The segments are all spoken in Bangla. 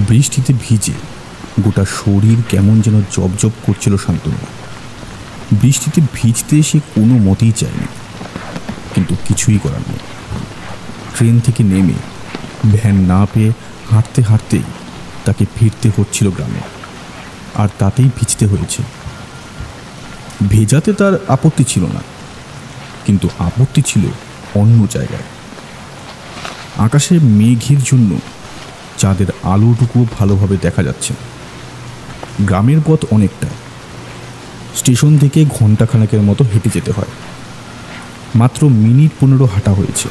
বৃষ্টিতে ভিজে গোটা শরীর কেমন যেন জবজব করছিল শান্তনু। বৃষ্টিতে ভিজতে সে কোনো মতেই চায়নি, কিন্তু কিছুই করার নেই। ট্রেন থেকে নেমে ভ্যান না পেয়ে হাঁটতে হাঁটতেই তাকে ফিরতে হচ্ছিল গ্রামে, আর তাতেই ভিজতে হয়েছে। ভেজাতে তার আপত্তি ছিল না, কিন্তু আপত্তি ছিল অন্য জায়গায়। আকাশে মেঘের জন্য চাঁদের আলোটুকুও ভালোভাবে দেখা যাচ্ছে না। গ্রামের পথ অনেকটা, স্টেশন থেকে ঘন্টাখানেকের মতো হেঁটে যেতে হয়। মাত্র মিনিট 15 হাঁটা হয়েছে।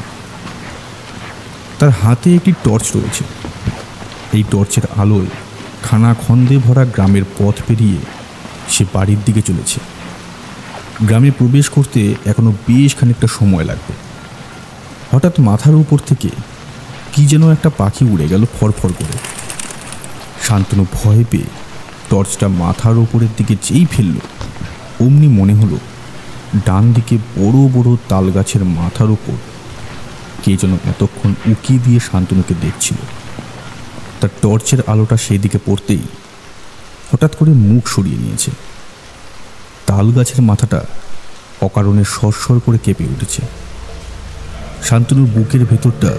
তার হাতে একটি টর্চ রয়েছে। এই টর্চের আলোয় খানাখন্দে ভরা গ্রামের পথ পেরিয়ে সে বাড়ির দিকে চলেছে। গ্রামে প্রবেশ করতে এখনো বেশ খানিকটা সময় লাগবে। হঠাৎ মাথার উপর থেকে কি যেন একটা পাখি উড়ে গেল ফরফর করে। শান্তনু ভয় পেয়ে টর্চটা মাথার উপরের দিকে যেই ফেলল, অমনি মনে হলো ডান দিকে বড় বড় তাল গাছের মাথার উপর কে যেন এতক্ষণ উকি দিয়ে শান্তনুকে দেখছিল। তার টর্চের আলোটা সেই দিকে পড়তেই হঠাৎ করে মুখ সরিয়ে নিয়েছে। তাল গাছের মাথাটা অকারণে সরসর করে কেঁপে উঠেছে। শান্তনুর বুকের ভেতরটা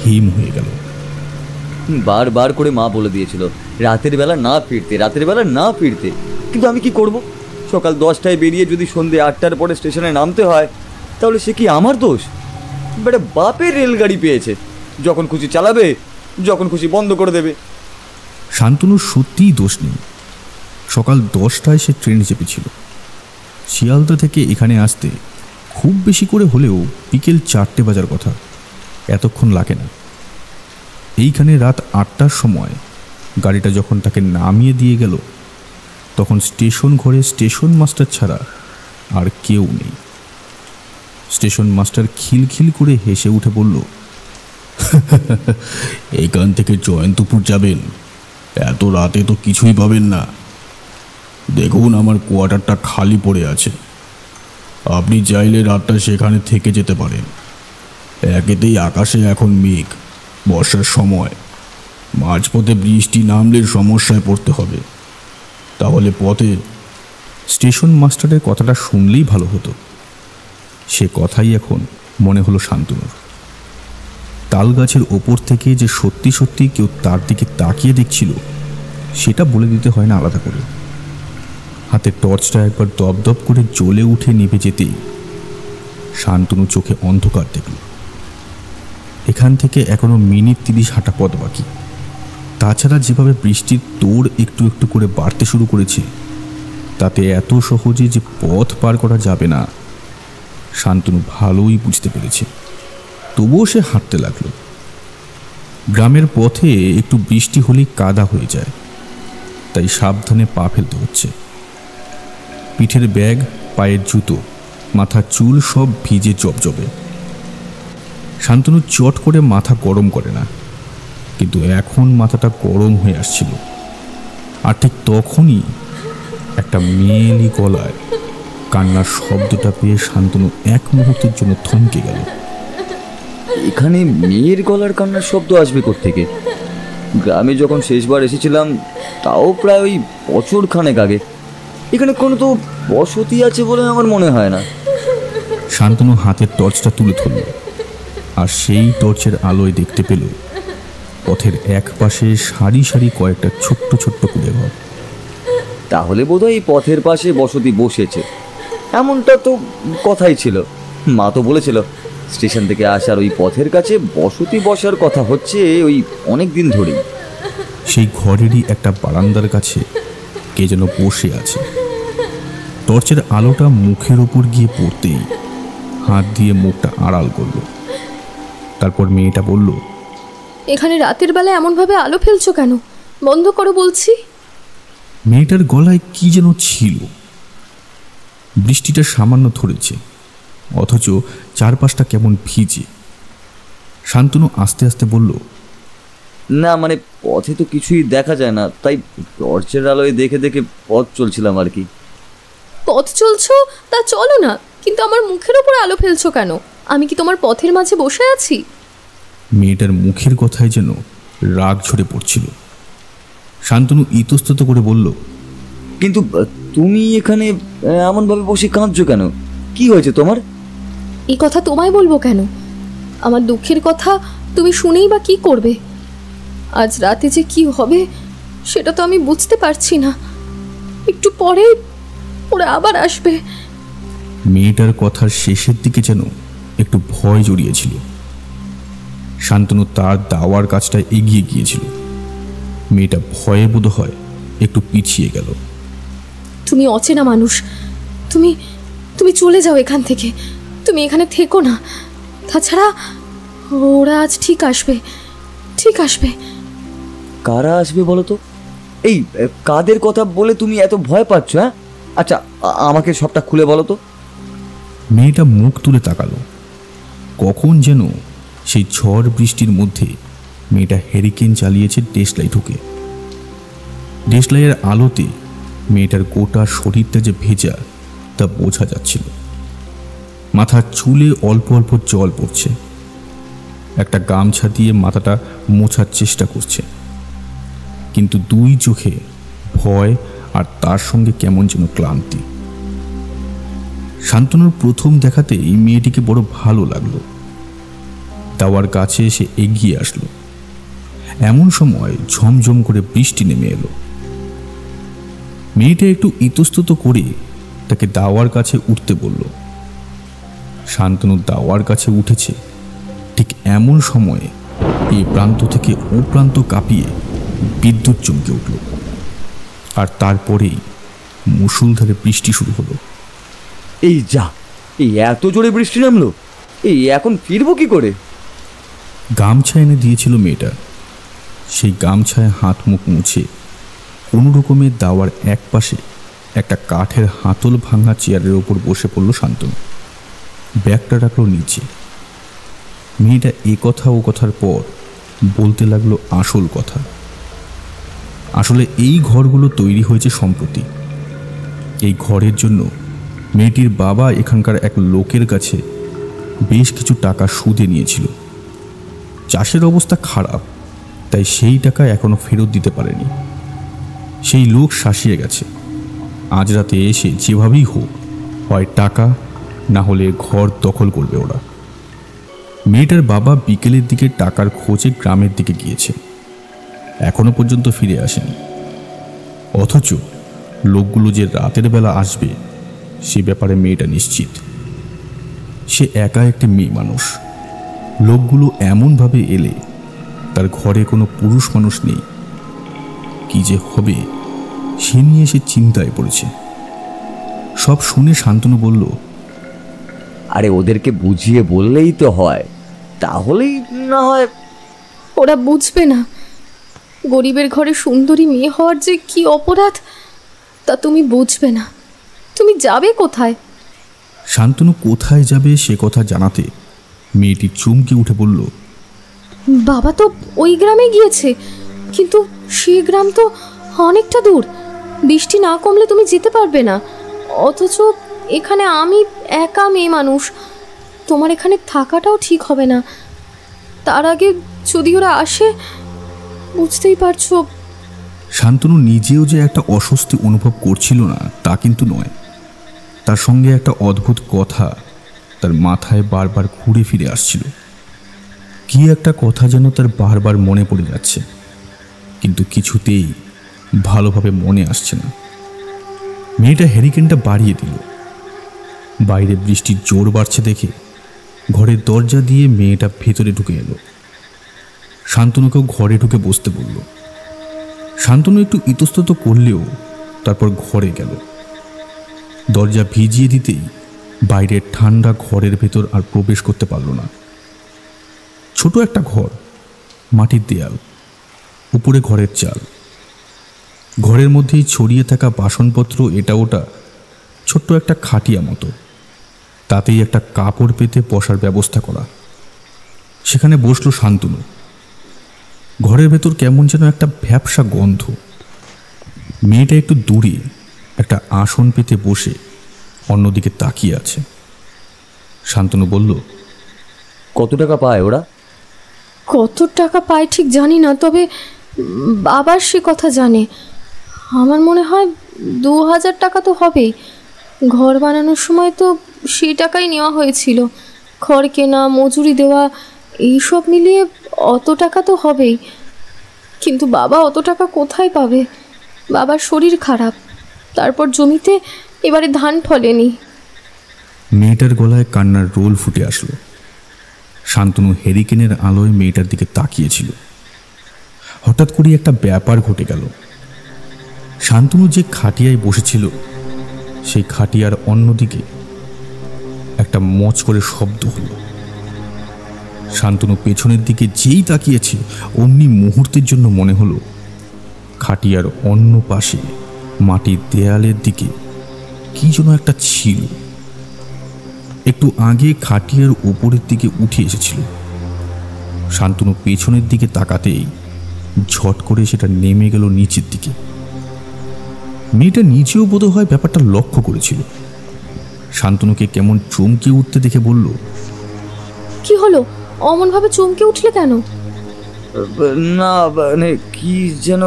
হিম হয়ে গেল। বারবার করে মা বলে দিয়েছিল রাতের বেলা না ফিরতে, রাতের বেলা না ফিরতে, কিন্তু আমি কি করব? সকাল 10টায় বেরিয়ে যদি সন্ধ্যে 8টার পরে স্টেশনে নামতে হয়, তাহলে সে কি আমার দোষ? বেটা বাপের রেলগাড়ি পেয়েছে, যখন খুশি চালাবে, যখন খুশি বন্ধ করে দেবে। শান্তনুর সত্যিই দোষ নেই। সকাল 10টায় সে ট্রেনে চেপেছিল। শিয়ালদা থেকে এখানে আসতে খুব বেশি করে হলেও বিকেল 4টে বাজার কথা, এতক্ষণ লাগে না। এইখানে রাত 8টার সময় গাড়িটা যখন তাকে নামিয়ে দিয়ে গেল, তখন স্টেশন ঘরে স্টেশন মাস্টার ছাড়া আর কেউ নেই। স্টেশন মাস্টার খিলখিল করে হেসে উঠে বলল, এখান থেকে জয়ন্তপুর যাবেন, এত রাতে তো কিছুই পাবেন না। দেখুন আমার কোয়ার্টারটা খালি পড়ে আছে, আপনি চাইলে রাতটা সেখানে থেকে যেতে পারেন। একেতেই আকাশে এখন মেঘ, বর্ষার সময়, মাঝপথে বৃষ্টি নামলে সমস্যায় পড়তে হবে। তাহলে পথে স্টেশন মাস্টারের কথাটা শুনলেই ভালো হতো। সে কথাই এখন মনে হলো শান্তনুর। তাল গাছের ওপর থেকে যে সত্যি সত্যি কেউ তার দিকে তাকিয়ে দেখছিল, সেটা বলে দিতে হয় না আলাদা করে। হাতে টর্চটা একবার দপদপ করে জ্বলে উঠে নিভে যেতেই শান্তনু চোখে অন্ধকার দেখল। এখান থেকে এখনো মিনিট 30 হাঁটা পথ বাকি। তাছাড়া যেভাবে বৃষ্টির তোড় একটু একটু করে বাড়তে শুরু করেছে, তাতে এত সহজে যে পথ পার করা যাবে না শান্তনু ভালোই বুঝতে পেরেছে। তবুও সে হাঁটতে লাগলো। গ্রামের পথে একটু বৃষ্টি হলেই কাদা হয়ে যায়, তাই সাবধানে পা ফেলতে হচ্ছে। পিঠের ব্যাগ, পায়ের জুতো, মাথার চুল সব ভিজে জবজবে। শান্তনু চট করে মাথা গরম করে না, কিন্তু এখন মাথাটা গরম হয়ে আসছিল। আর ঠিক তখনই একটা মেয়েলি গলায় কান্নার শব্দটা পেয়ে শান্তনু এক মুহূর্তের জন্য থমকে গেল। এখানে মেয়ের গলার কান্নার শব্দ আসবে কোত্থেকে? গ্রামে যখন শেষবার এসেছিলাম, তাও প্রায় ওই বছর খানেক আগে, এখানে কোনো তো বসতি আছে বলে আমার মনে হয় না। শান্তনু হাতের টর্চটা তুলে ধরল, আর সেই টর্চের আলোয় দেখতে পেল পথের এক পাশে সারি সারি কয়েকটা ছোট্ট ছোট্ট কুড়ে ঘর। তাহলে বোধহয় এই পথের পাশে বসতি বসেছে, এমনটা তো কথাই ছিল। মা তো বলেছিল স্টেশন থেকে আসার ওই পথের কাছে বসতি বসার কথা হচ্ছে ওই অনেক দিন ধরেই। সেই ঘরেরই একটা বারান্দার কাছে কে যেন বসে আছে। টর্চের আলোটা মুখের ওপর গিয়ে পড়তেই হাত দিয়ে মুখটা আড়াল করল। তারপর মেয়েটা বলল, এখানে রাতের বেলা এমনভাবে আলো ফেলছো কেন? বন্ধ করো বলছি। মেয়েটার গলায় কি যেন ছিল। বৃষ্টিটা সামান্য ধরেছে, অথচ চারপাশটা কেমন ভিজে। শান্তনু আস্তে আস্তে বলল, না মানে পথে তো কিছুই দেখা যায় না, তাই টর্চের আলোয় দেখে দেখে পথ চলছিলাম আর কি। পথ চলছো তা চলো না, কিন্তু আমার মুখের ওপর আলো ফেলছো কেন? আমি কি তোমার পথের মাঝে বসে আছি? মেয়েটার মুখের কথায় যেন রাগ ঝরে পড়ছিল। শান্তনু ইতস্তত করে বলল, কিন্তু তুমি এখানে এমনভাবে বসে কাঁদছো কেন? কি হয়েছে তোমার? এই কথা তোমায় বলবো কেন? আমার দুঃখের কথা তুমি শুনেই বা কি করবে? আজ রাতে যে কি হবে সেটা তো আমি বুঝতে পারছি না। একটু পরে ওরা আবার আসবে। মেয়েটার কথার শেষের দিকে যেন একটু ভয় জড়িয়েছিল। শান্তনু তার দাওয়ার কাজটা এগিয়ে গিয়েছিল। মেয়েটা ভয়ে বোধ হয় একটু পিছিয়ে গেল। তুমি অচেনা মানুষ, তুমি তুমি চলে যাও এখান থেকে। তুমি এখানে থেকো না। তাছাড়া ওরা আজ ঠিক আসবে, ঠিক আসবে। কারা আসবে বলো তো? এই কাদের কথা বলে তুমি এত ভয় পাচ্ছ? হ্যাঁ, আচ্ছা আমাকে সবটা খুলে বলো তো। মেয়েটা মুখ তুলে তাকালো। কখন যেন সেই ঝড় বৃষ্টির মধ্যে মেয়েটা হ্যারিকেন চালিয়েছে দেশলাই ঢুকে। দেশলাইয়ের আলোতে মেয়েটার গোটা শরীরটা যে ভেজা তা বোঝা যাচ্ছিল। মাথার চুলে অল্প অল্প জল পড়ছে। একটা গামছা দিয়ে মাথাটা মোছার চেষ্টা করছে, কিন্তু দুই চোখে ভয় আর তার সঙ্গে কেমন যেন ক্লান্তি। শান্তনুর প্রথম দেখাতে এই মেয়েটিকে বড় ভালো লাগলো। দাওয়ার কাছে এসে এগিয়ে আসলো। এমন সময় ঝমঝম করে বৃষ্টি নেমে এলো। মেয়েটা একটু ইতস্তত করে তাকে দাওয়ার কাছে উঠতে বলল। শান্তনু দাওয়ার কাছে উঠেছে। ঠিক এমন সময়ে এই প্রান্ত থেকে ও প্রান্ত কাঁপিয়ে বিদ্যুৎ চমকে উঠল। আর তারপরেই মুষলধারে বৃষ্টি শুরু হলো। এই যা, এই এত জোরে বৃষ্টি নামলো! এই এখন ফিরবো কি করে? গামছা এনে দিয়েছিল মেয়েটা। সেই গামছায় হাত মুখ মুছে কোনো রকমে দাওয়ার এক পাশে একটা কাঠের হাতল ভাঙা চেয়ারের ওপর বসে পড়ল শান্তনু। ব্যাগটা রাখলো নিচে। মেয়েটা এ কথা ও কথার পর বলতে লাগলো আসল কথা। আসলে এই ঘরগুলো তৈরি হয়েছে সম্প্রতি। এই ঘরের জন্য মেয়েটির বাবা এখানকার এক লোকের কাছে বেশ কিছু টাকা সুদে নিয়েছিল। চাষের অবস্থা খারাপ, তাই সেই টাকা এখনো ফেরত দিতে পারেনি। সেই লোক শাসিয়ে গেছে। আজ রাতে এসে যেভাবেই হোক হয় টাকা না হলে ঘর দখল করবে ওরা। মেয়েটার বাবা বিকেলের দিকে টাকার খোঁজে গ্রামের দিকে গিয়েছে, এখনো পর্যন্ত ফিরে আসেনি। অথচ লোকগুলো যে রাতের বেলা আসবে সে ব্যাপারে মেয়েটা নিশ্চিত। সে একা একটি মেয়ে মানুষ। লোকগুলো এমনভাবে এলে তার ঘরে কোনো পুরুষ মানুষ নেই। কি যে হবে সে নিয়ে সে চিন্তায় পড়েছে। সব শুনে শান্তনু বলল, আরে ওদেরকে বুঝিয়ে বললেই তো হয়, তাহলেই না হয়। ওরা বুঝবে না। গরিবের ঘরে সুন্দরী মেয়ে হওয়ার যে কি অপরাধ তা তুমি বুঝবে না। তুমি যাবে কোথায়? শান্তনু কোথায় যাবে সে কথা জানাতে মেয়েটি চমকে উঠে বলল, বাবা তো ওই গ্রামে গিয়েছে, কিন্তু সে গ্রাম তো অনেকটা দূর। বৃষ্টি না কমলে তুমি যেতে পারবে না। অথচ এখানে আমি একা মেয়ে মানুষ। তোমার এখানে থাকাটাও ঠিক হবে না। তার আগে যদি ওরা আসে, বুঝতেই পারছো। শান্তনু নিজেও যে একটা অস্বস্তি অনুভব করছিল না তা কিন্তু নয়। তার সঙ্গে একটা অদ্ভুত কথা তার মাথায় বারবার ঘুরে ফিরে আসছিল। কি একটা কথা যেন তার বারবার মনে পড়ে যাচ্ছে, কিন্তু কিছুতেই ভালোভাবে মনে আসছে না। মেয়েটা হ্যারিকেনটা বাড়িয়ে দিল। বাইরে বৃষ্টির জোর বাড়ছে দেখে ঘরের দরজা দিয়ে মেয়েটা ভেতরে ঢুকে এলো। শান্তনুকেও ঘরে ঢুকে বসতে বলল। শান্তনু একটু ইতস্তত করলেও তারপর ঘরে গেল। দরজা ভিজিয়ে দিতেই বাইরের ঠান্ডা ঘরের ভেতর আর প্রবেশ করতে পারল না। ছোট একটা ঘর, মাটির দেয়াল, উপরে ঘরের চাল। ঘরের মধ্যেই ছড়িয়ে থাকা বাসনপত্র এটা ওটা, ছোট্ট একটা খাটিয়া মতো। তাতেই একটা কাপড় পেতে বসার ব্যবস্থা করা। সেখানে বসলো শান্তনু। ঘরের ভেতর কেমন যেন একটা ভ্যাপসা গন্ধ। মেয়েটা একটু দূরে একটা আসন পেতে বসে অন্যদিকে তাকিয়ে আছে। শান্তনু বলল, কত টাকা পায় ওরা? কত টাকা পায় ঠিক জানি না, তবে বাবার সে কথা জানে। আমার মনে হয় 2000 টাকা তো হবেই। ঘর বানানোর সময় তো সেই টাকাই নেওয়া হয়েছিল। খড় কেনা, মজুরি দেওয়া, এইসব মিলিয়ে অত টাকা তো হবেই। কিন্তু বাবা অত টাকা কোথায় পাবে? বাবার শরীর খারাপ, তারপর জমিতে এবারে ধান ফলেনি। মেয়েটার গলায় কান্নার রোল ফুটে আসলো। শান্তনু হেরিকেনের আলোয় মেয়েটার দিকে তাকিয়েছিল। হঠাৎ করে একটা ব্যাপার ঘটে গেল। শান্তনু যে খাটিয়ায় বসেছিল সেই খাটিয়ার অন্যদিকে একটা মচ করে শব্দ হলো। শান্তনু পেছনের দিকে যেই তাকিয়েছে অমনি মুহূর্তের জন্য মনে হলো খাটিয়ার অন্য পাশে মাটির দেয়ালের দিকে কি যেন একটা ছিল। একটু আগে খাটিয়ার উপরের দিকে উঠে এসেছিল। শান্তনু পেছনের দিকে তাকাতেই ঝট করে সেটা নেমে গেল নিচের দিকে। মেয়েটা নিচেও বোধ হয় ব্যাপারটা লক্ষ্য করেছিল। শান্তনুকে কেমন চমকে উঠতে দেখে বলল, কি হলো? অমনভাবে চমকে উঠলে কেন? না মানে কি যেন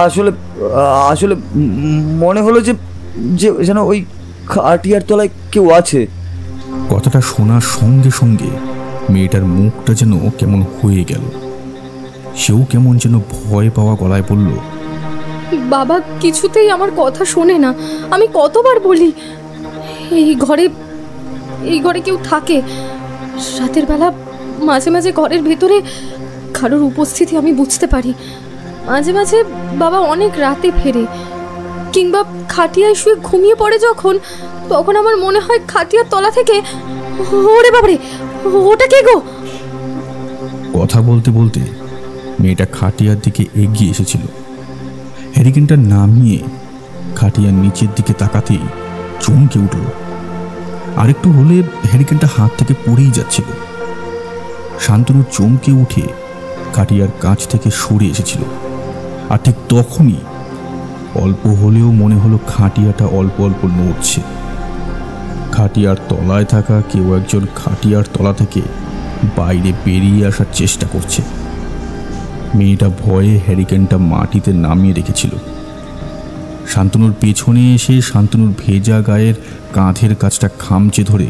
আসলে আসলে মনে হলো যে যেন ওই খাটিয়ার তলায় কেউ আছে। কথাটা শোনার সঙ্গে সঙ্গে মেয়েটার মুখটা যেন কেমন হয়ে গেল। সেও কেমন যেন ভয় পাওয়া গলায় বলল, বাবা কিছুতেই আমার কথা শোনে না। আমি কতবার বলি এই ঘরে কেউ থাকে। রাতের বেলা মাঝে মাঝে ঘরের ভেতরে কারোর উপস্থিতি আমি বুঝতে পারি। মাঝে মাঝে বাবা অনেক রাতে ফেরে, কিংবা খাটিয়ায় শুয়ে ঘুমিয়ে পড়ে যখন, তখন আমার মনে হয় খাটিয়ার তলা থেকে, ওরে বাবারে, ওটা কে গো? কথা বলতে বলতে মেয়েটা খাটিয়ার দিকে এগিয়ে এসেছিল। হ্যারিকেনটা নামিয়ে খাটিয়ার নিচের দিকে তাকাতেই চমকে উঠল। আরেকটু হলে হ্যারিকেনটা হাত থেকে পড়েই যাচ্ছিল। শান্তনু চমকে উঠে খাটিয়ার কাছ থেকে সরে এসেছিল। আর ঠিক তখনই অল্প হলেও মনে হলো খাটিয়াটা অল্প অল্প নড়ছে। খাটিয়ার তলায় থাকা কেউ একজন খাটিয়ার তলা থেকে বাইরে বেরিয়ে আসার চেষ্টা করছে। মেয়েটা ভয়ে হ্যারিকেনটা মাটিতে নামিয়ে রেখেছিল। শান্তনুর পেছনে এসে শান্তনুর ভেজা গায়ের কাঁধের কাছটা খামচে ধরে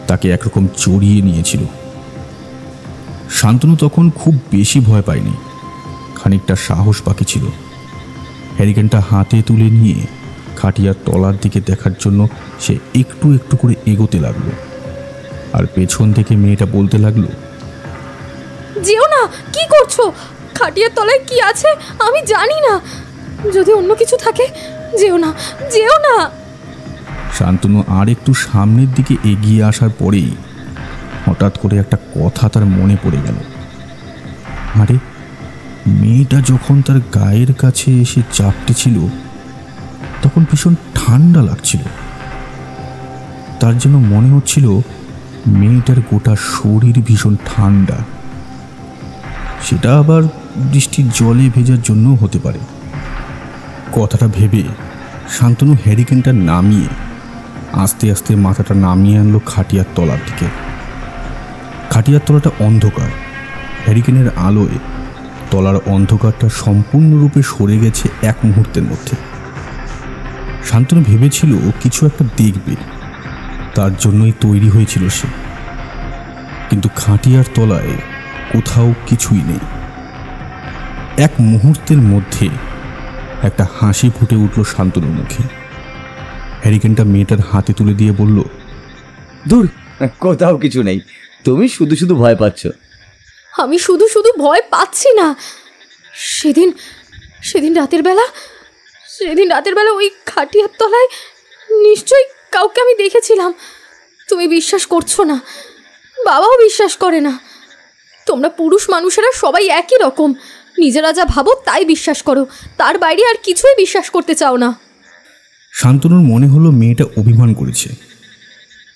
তাকে একরকম জড়িয়ে নিয়েছিল। শান্তনু তখন খুব বেশি ভয় পায়নি, খানিকটা সাহস বাকি ছিল। হ্যারিকেনটা হাতে তুলে নিয়ে খাটিয়ার তলার দিকে দেখার জন্য সে একটু একটু করে এগোতে লাগলো। আর পেছন থেকে মেয়েটা বলতে লাগলো, যেও না, কি করছো? খাটিয়ার তলায় কি আছে আমি জানি না। যদি অন্য কিছু থাকে, যেও না, যেও না। শান্তনু আর একটু সামনের দিকে এগিয়ে আসার পরেই হঠাৎ করে একটা কথা তার মনে পড়ে গেল। আরে, মেয়েটা যখন তার গায়ের কাছে এসে চাপটে ছিল তখন ভীষণ ঠান্ডা লাগছিল। তার যেন মনে হচ্ছিল মেয়েটার গোটা শরীর ভীষণ ঠান্ডা। সেটা আবার বৃষ্টির জলে ভেজার জন্যও হতে পারে। কথাটা ভেবে শান্তনু হ্যারিকেনটা নামিয়ে আস্তে আস্তে মাথাটা নামিয়ে আনলো খাটিয়ার তলার দিকে। খাটিয়ার তলাটা অন্ধকার। হ্যারিকেনের আলোয় তলার অন্ধকারটা সম্পূর্ণরূপে সরে গেছে এক মুহূর্তের মধ্যে। শান্তনু ভেবেছিল কিছু একটা দেখবে, তার জন্যই তৈরি হয়েছিল সে। কিন্তু খাটিয়ার তলায় কোথাও কিছুই নেই। এক মুহূর্তের মধ্যে একটা হাসি ফুটে উঠল শান্তনুর মুখে। হ্যারিকেনটা মেয়েটার হাতে তুলে দিয়ে বলল, দূর, কোথাও কিছু নেই, তুমি শুধু শুধু ভয় পাচ্ছ। আমি শুধু শুধু ভয় পাচ্ছি না। সেদিন রাতের বেলা ওই খাটিয়ার তলায় নিশ্চয়ই কাউকে আমি দেখেছিলাম। তুমি বিশ্বাস করছো না, বাবাও বিশ্বাস করে না। তোমরা পুরুষ মানুষেরা সবাই একই রকম, নিজেরা যা ভাবো তাই বিশ্বাস করো, তার বাইরে আর কিছুই বিশ্বাস করতে চাও না। শান্তনুর মনে হলো মেয়েটা অভিমান করেছে।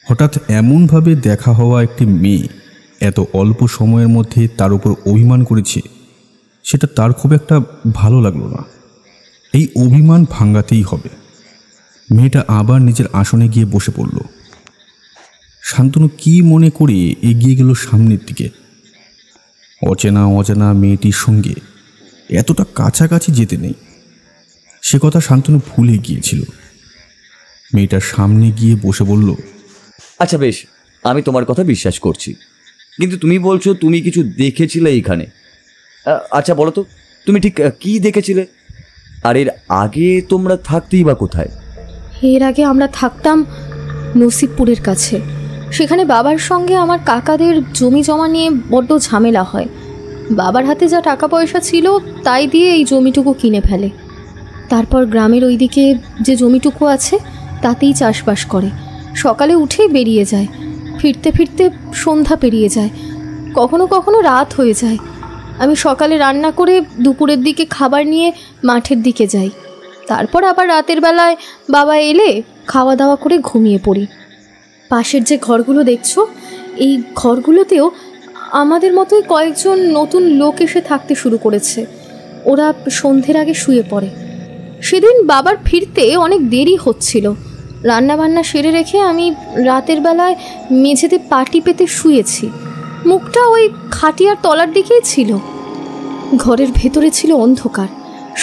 হঠাৎ এমনভাবে দেখা হওয়া একটি মেয়ে এত অল্প সময়ের মধ্যে তার উপর অভিমান করেছে, সেটা তার খুব একটা ভালো লাগলো না। এই অভিমান ভাঙাতেই হবে। মেয়েটা আবার নিজের আসনে গিয়ে বসে পড়ল। শান্তনু কি মনে করে এগিয়ে গেল সামনের দিকে। অচেনা অজানা মেয়েটির সঙ্গে এতটা কাছাকাছি যেতে নেই। সে কথা শান্তনু ভুলে গিয়েছিল। মেয়েটার সামনে গিয়ে বসে বলল, আচ্ছা বেশ, আমি তোমার কথা বিশ্বাস করছি, কিন্তু তুমি বলছো তুমি কিছু দেখেছিলে এইখানে। আচ্ছা বলো তো, তুমি ঠিক কি দেখেছিলে? আর এর আগে তোমরা থাকতেই বা কোথায়? এর আগে আমরা থাকতাম নসিবপুরের কাছে। সেখানে বাবার সঙ্গে আমার কাকাদের জমি জমা নিয়ে বড্ড ঝামেলা হয়। বাবার হাতে যা টাকা পয়সা ছিল তাই দিয়ে এই জমিটুকু কিনে ফেলে। তারপর গ্রামের ওইদিকে যে জমিটুকু আছে তাতেই চাষবাস করে। সকালে উঠেই বেরিয়ে যায়, ফিরতে ফিরতে সন্ধ্যা পেরিয়ে যায়, কখনো কখনো রাত হয়ে যায়। আমি সকালে রান্না করে দুপুরের দিকে খাবার নিয়ে মাঠের দিকে যাই। তারপর আবার রাতের বেলায় বাবা এলে খাওয়া দাওয়া করে ঘুমিয়ে পড়ি। পাশের যে ঘরগুলো দেখছো, এই ঘরগুলোতেও আমাদের মতোই কয়েকজন নতুন লোক এসে থাকতে শুরু করেছে। ওরা সন্ধ্যের আগে শুয়ে পড়ে। সেদিন বাবার ফিরতে অনেক দেরি হচ্ছিল। রান্নাবান্না সেরে রেখে আমি রাতের বেলায় মেঝেতে পাটি পেতে শুয়েছি। মুখটা ওই খাটিয়ার তলার দিকেই ছিল। ঘরের ভেতরে ছিল অন্ধকার।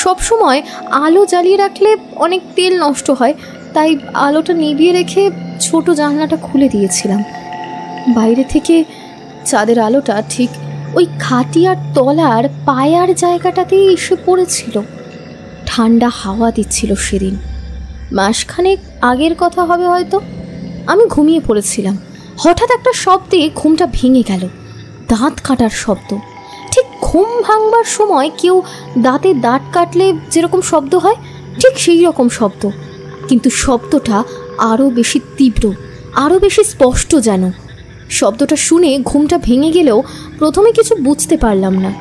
সবসময় আলো জ্বালিয়ে রাখলে অনেক তেল নষ্ট হয়, তাই আলোটা নিভিয়ে রেখে ছোট জানলাটা খুলে দিয়েছিলাম। বাইরে থেকে চাঁদের আলোটা ঠিক ওই খাটিয়ার তলার পায়ার জায়গাটাতেই এসে পড়েছিল। ঠান্ডা হাওয়া দিচ্ছিল সেদিন। মাসখানেক আগের কথা হবে হয়তো। আমি ঘুমিয়ে পড়েছিলাম। হঠাৎ একটা শব্দে ঘুমটা ভেঙে গেল। দাঁত কাটার শব্দ। ঠিক ঘুম ভাঙবার সময় কেউ দাঁতে দাঁত কাটলে যেরকম শব্দ হয়, ঠিক সেই রকম শব্দ, কিন্তু শব্দটা আরও বেশি তীব্র, আরও বেশি স্পষ্ট যেন। শব্দটা শুনে ঘুমটা ভেঙে গেলেও প্রথমে কিছু বুঝতে পারলাম না।